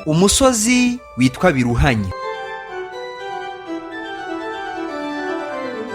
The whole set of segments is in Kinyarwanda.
Umusozi witwa Biruhanya.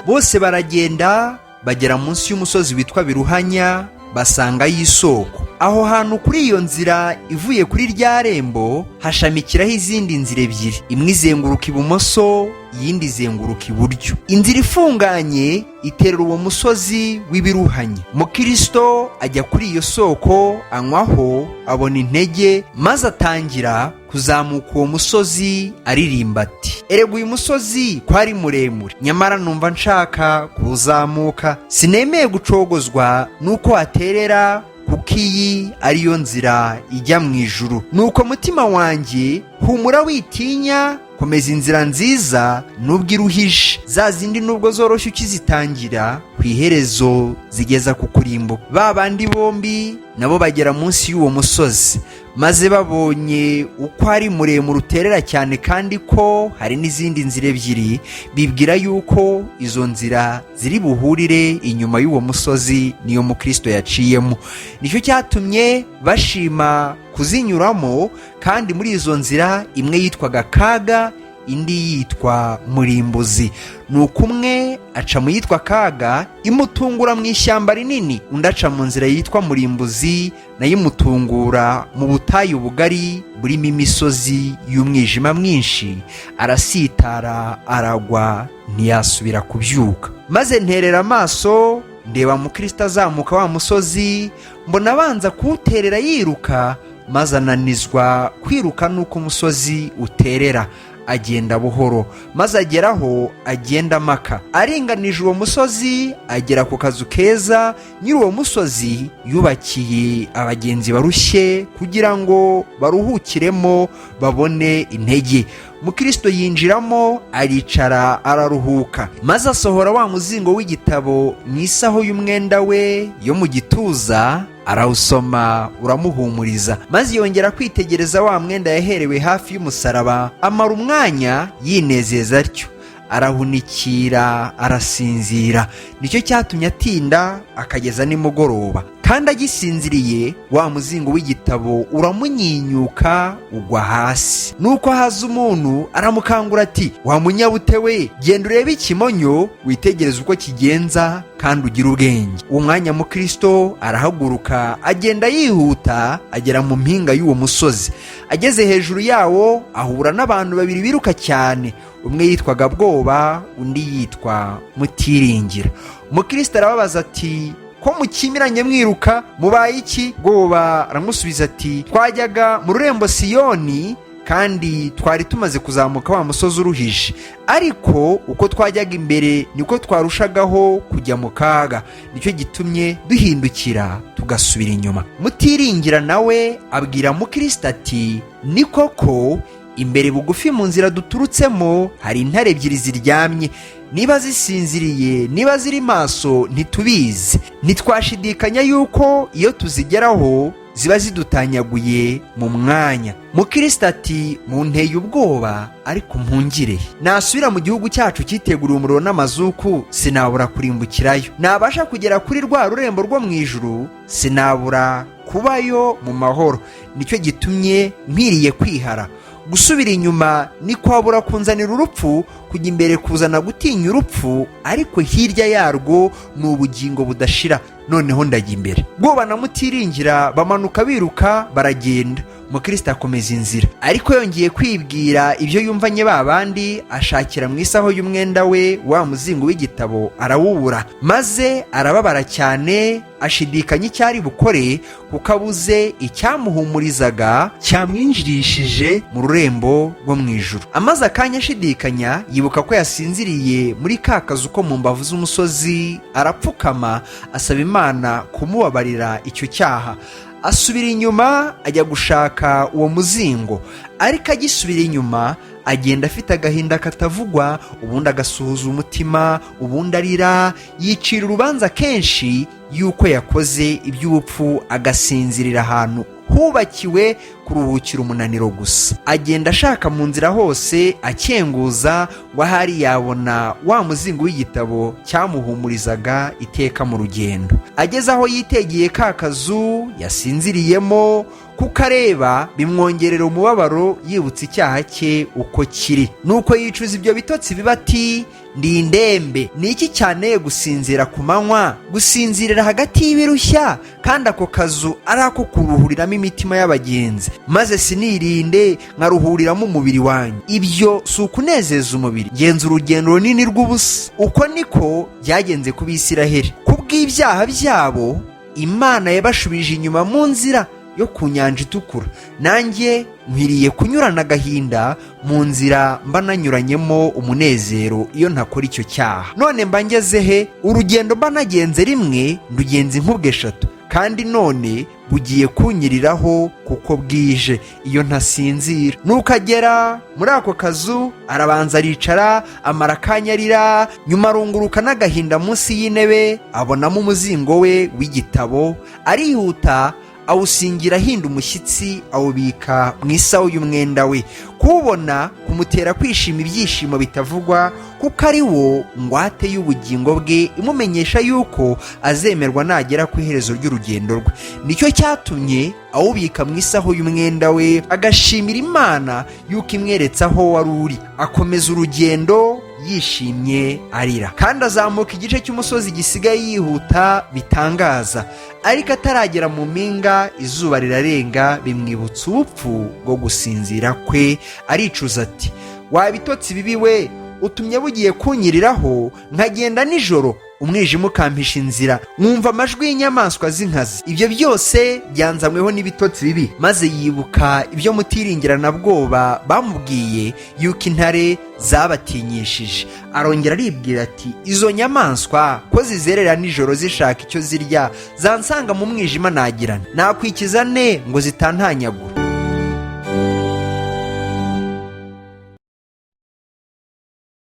Bose baragenda bagera munsi y'umusozi witwa Biruhanya, basangayo isoko. Aho hantu kuri iyo nzira ivuye kuri rya rembo hashamikiraho izindi nzira ebyiri, imwe izenguruka ibumoso, iyindi izenguruka iburyo. Inzira ifunganye iterera uwo musozi w'Ibiruhanya. Mukristo ajya kuri iyo soko, anywaho, abona intege, maze atangira kuzamuka uwo musozi aririmba ati, erega uyu musozi ko ari muremure, nyamara numva nshaka kuwuzamuka. Sinemeye gucogozwa nuko waterera, kuko iyi ariyo nzira ijya mu ijuru. Nuko mutima wanjye humura witinya, komeza inzira nziza nubwo iruhije, za zindi nubwo zoroshye ukizitangira, ku iherezo zigeza ku kurimbuka. Ba bandi bombi nabo bagera munsi y'uwo musozi, maze babonye uko ari muremure uterera cyane kandi ko hari n'izindi nzira ebyiri, bibwira yuko izo nzira ziri buhurire inyuma y'uwo musozi niyo Mukristo yaciyemo. Nicyo cyatumye bashima kuzinyuramo, kandi muri izo nzira imwe yitwaga Kaga, indi yitwa Murimbuzi. Nuko umwe aca mu yitwa Kaga imutungura mu ishyamba rinini, undi aca mu nzira yitwa Murimbuzi nayo imutungura mu butayu bugari burimo imisozi y'umwijima mwinshi. Arasitara, aragwa, ntiyasubira kubyuka. Maze nterera amaso ndeba Mukristo azamuka wa musozi, mbona abanza kuwuterera yiruka, maze ananizwa kwiruka nuko umusozi uterera. Agenda buhoro, maze ageraho agenda amaka. Aringanije uwo musozi agera ku kazu keza nyiri uwo musozi yubakiye abagenzi barushye kugira ngo baruhukiremo babone intege. Mukristo yinjiramo, aricara, araruhuka, maze asohora wa muzingo w'igitabo mu isaho y'umwenda we yo mu gituza, arawusoma uramuhumuriza. Maze yongera kwitegereza wa mwenda yaherewe hafi y'umusaraba, amara umwanya yinezeza atyo, arahunikira, arasinzira. Nicyo cyatumye atinda akageza nimugoroba. Kandi agisinziriye, wa muzingo w'igitabo uramunyinyuka ugwa hasi. Nuko haza umuntu aramukangura ati, wa munyabute we, genda urebe ikimonyo, witegereze uko kigenza kandi ugira ubwenge. Uwo mwanya Mukristo arahaguruka, agenda yihuta, agera mu mpinga y'uwo musozi. Ageze hejuru yawo ahura n'abantu babiri biruka cyane, umwe yitwaga Bwoba, undi yitwa Mutiringira. Mukristo arababaza ati, ko mukimiranye mwiruka, mubaye iki? Bwoba aramusubiza ati, twajyaga mu rurembo Siyoni, kandi twari tumaze kuzamuka wa musozi uruhije, ariko uko twajyaga imbere niko twarushagaho kujya mu kaga, nicyo gitumye duhindukira tugasubira inyuma. Mutiringira nawe abwira Mukristo ati, ni koko imbere bugufi mu nzira duturutsemo hari intare ebyiri ziryamye, niba zisinziriye niba ziri maso ntitubizi. Ntitwashidikanya yuko iyo tuzigeraho ziba zidutanyaguye mu mwanya. Mukristo ati, munteye ubwoba, ariko mpungire. Nasubira mu gihugu cyacu cyiteguriwe umuriro n'amazuku, sinabura kurimbukirayo. Nabasha kugera kuri rwa rurembo rwo mu ijuru, sinabura kubayo mu mahoro. Nicyo gitumye nkwiriye kwihara. Gusubira inyuma ni kwabura kunzanira urupfu, kujya imbere kuzana gutinya urupfu, ariko hirya yarwo ni ubugingo budashira. Noneho ndajya imbere. Bwoba na Mutiringira bamanuka biruka, baragenda. Mukristo akomeza inzira, ariko yongeye kwibwira ibyo yumvanye babandi, ashakira mu isaho y'umwenda we wa muzingo w'igitabo, arawubura. Maze arababara cyane, ashidikanya icyo ari bukore, kuko abuze icyamuhumurizaga cyamwinjirishije mu rurembo rwo mu ijuru. Amaze akanya ashidikanya, yibuka ko yasinziriye muri ka kazu ko mu mbavu z'umusozi, arapfukama asaba Imana kumubabarira icyo cyaha. Asubira inyuma ajya gushaka uwo muzingo, ariko agisubira inyuma agenda afite agahinda katavugwa, ubundi agasuhuza umutima, ubundi arira, yicira urubanza kenshi yuko yakoze iby'ubupfu, agasinzirira ahantu hubakiwe kuruhukira umunaniro gusa. Agenda ashaka mu nzira hose akenguza ngo ahari yabona wa muzingo w'igitabo cyamuhumurizaga iteka mu rugendo. Ageze aho yitegeye ka kazu yasinziriyemo, kuko areba bimwongerera umubabaro yibutse icyaha cye uko kiri. Nuko yicuza ibyo bitotsi biba ati ndi indembe, ni iki cyane gusinzira ku manywa, gusinzirira hagati y'ibirushya, kandi ako kazu ari ako kuruhuriramo imitima y'abagenzi, maze sinirinde nkaruhuriramo umubiri wanjye. Ibyo si ukunezeza umubiri, ngenza urugendo runini rw'ubusa. Uko niko byagenze ku Bisiraheli. Kubw'ibyaha byabo Imana yabashubije inyuma mu nzira yo ku nyanja itukura. Nanjye nkwiriye kunyurana agahinda mu nzira mba nanyuranyemo umunezero iyo ntakora icyo cyaha. None mba ngeze he? Urugendo mba nagenze rimwe ndugenza inkubwe eshatu, kandi none bugiye kunyiriraho kuko bwije iyo ntasinzira. Nuko agera muri ako kazu, arabanza aricara amara akanya arira, nyuma arunguruka n'agahinda munsi y'intebe, abonamo umuzingo we w'igitabo, arihuta awusingira ahinda umushyitsi, awubika mu isaho y'umwenda we. Kuwubona kumutera kwishima ibyishimo bitavugwa, kuko ari wo ngwate y'ubugingo bwe, imumenyesha yuko azemerwa nagera ku iherezo ry'urugendo rwe. Nicyo cyatumye awubika mu isaho y'umwenda we, agashimira Imana yuko imweretse aho wari uri. Akomeza urugendo yishimye arira, kandi azamuka igice cy'umusozi gisigaye yihuta bitangaza. Ariko ataragera mu mpinga, izuba rirarenga, bimwibutsa ubupfu bwo gusinzira kwe. Aricuza ati wa bitotsi bibi we, utumye bugiye kunyiriraho, nkagenda nijoro umwijima ukampisha inzira, nkumva amajwi y'inyamaswa z'inkazi. Ibyo byose byanzanyweho n'ibitotsi bibi. Maze yibuka ibyo mutiringirana bwoba bamubwiye yuko intare zabatinyishije. Arongera aribwira ati izo nyamaswa ko zizerera nijoro zishaka icyo zirya, zansanga mu mwijima nagirana, nakwikiza ne ngo zitantanyagura.